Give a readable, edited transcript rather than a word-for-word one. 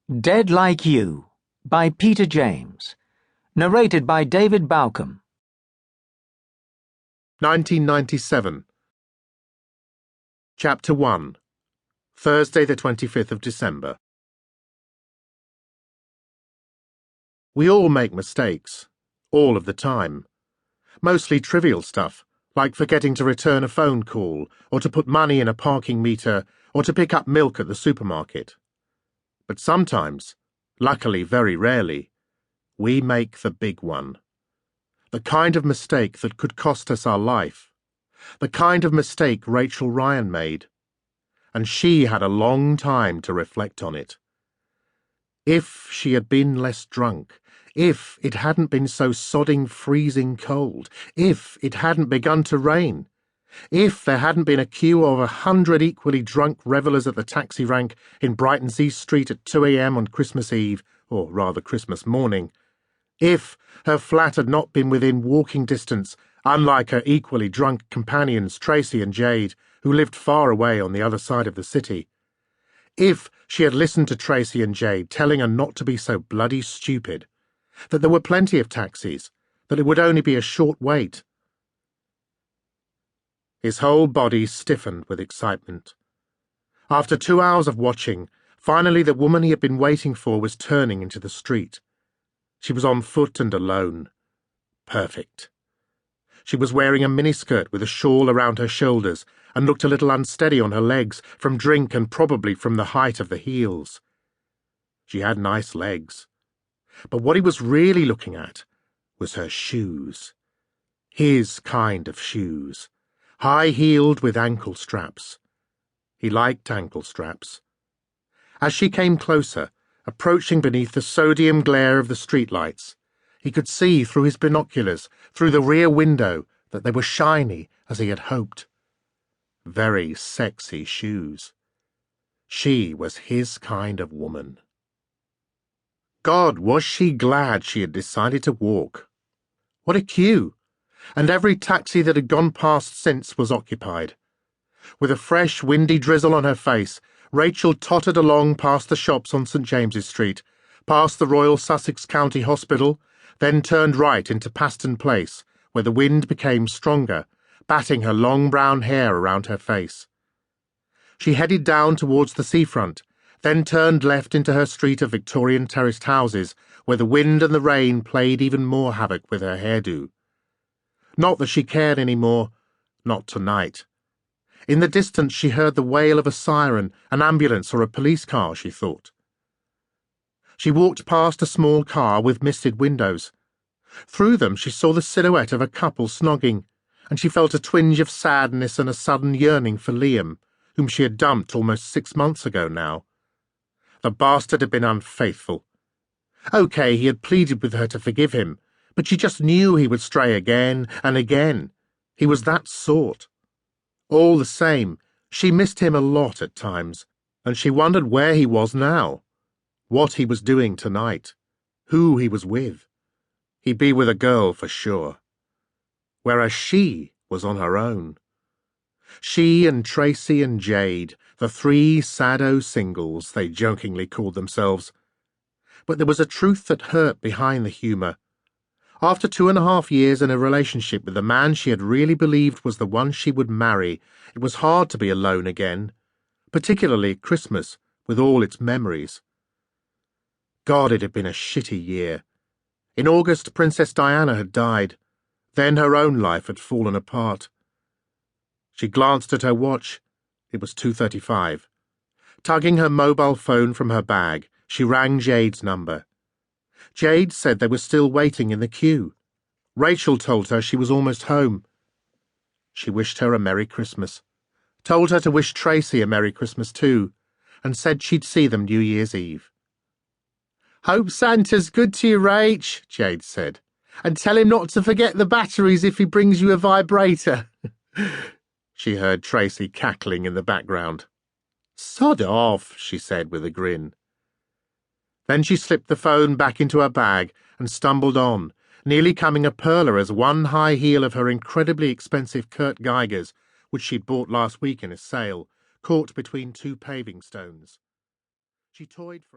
Dead Like You by Peter James. Narrated by David Balcom. 1997. Chapter 1. Thursday the 25th of December. We all make mistakes, all of the time. Mostly trivial stuff, like forgetting to return a phone call, or to put money in a parking meter, or to pick up milk at the supermarket. But sometimes, luckily very rarely, we make the big one. The kind of mistake that could cost us our life. The kind of mistake Rachel Ryan made. And she had a long time to reflect on it. If she had been less drunk, if it hadn't been so sodding freezing cold, if it hadn't begun to rain, if there hadn't been a queue of 100 equally drunk revellers at the taxi rank in Brighton's East Street at 2 a.m. on Christmas Eve, or rather Christmas morning, if her flat had not been within walking distance, unlike her equally drunk companions Tracy and Jade, who lived far away on the other side of the city, if she had listened to Tracy and Jade telling her not to be so bloody stupid, that there were plenty of taxis, that it would only be a short wait. His whole body stiffened with excitement. After 2 hours of watching, finally the woman he had been waiting for was turning into the street. She was on foot and alone. Perfect. She was wearing a miniskirt with a shawl around her shoulders and looked a little unsteady on her legs from drink and probably from the height of the heels. She had nice legs. But what he was really looking at was her shoes. His kind of shoes. High-heeled with ankle straps. He liked ankle straps. As she came closer, approaching beneath the sodium glare of the streetlights, he could see through his binoculars, through the rear window, that they were shiny as he had hoped. Very sexy shoes. She was his kind of woman. God, was she glad she had decided to walk. What a queue! And every taxi that had gone past since was occupied. With a fresh, windy drizzle on her face, Rachel tottered along past the shops on St. James's Street, past the Royal Sussex County Hospital, then turned right into Paston Place, where the wind became stronger, batting her long brown hair around her face. She headed down towards the seafront, then turned left into her street of Victorian terraced houses, where the wind and the rain played even more havoc with her hairdo. Not that she cared any more, not tonight. In the distance she heard the wail of a siren, an ambulance or a police car, she thought. She walked past a small car with misted windows. Through them she saw the silhouette of a couple snogging, and she felt a twinge of sadness and a sudden yearning for Liam, whom she had dumped almost 6 months ago now. The bastard had been unfaithful. OK, he had pleaded with her to forgive him, but she just knew he would stray again and again. He was that sort. All the same, she missed him a lot at times, and she wondered where he was now, what he was doing tonight, who he was with. He'd be with a girl for sure. Whereas she was on her own. She and Tracy and Jade, the 3 sado singles they jokingly called themselves. But there was a truth that hurt behind the humour. After 2.5 years in a relationship with the man she had really believed was the one she would marry, it was hard to be alone again, particularly at Christmas, with all its memories. God, it had been a shitty year. In August, Princess Diana had died. Then her own life had fallen apart. She glanced at her watch. It was 2:35. Tugging her mobile phone from her bag, she rang Jade's number. Jade said they were still waiting in the queue. Rachel told her she was almost home. She wished her a Merry Christmas, told her to wish Tracy a Merry Christmas too, and said she'd see them New Year's Eve. "Hope Santa's good to you, Rach," Jade said, "and tell him not to forget the batteries if he brings you a vibrator." She heard Tracy cackling in the background. "Sod off," she said with a grin. Then she slipped the phone back into her bag and stumbled on, nearly coming a perler as one high heel of her incredibly expensive Kurt Geigers, which she'd bought last week in a sale, caught between 2 paving stones. She toyed for a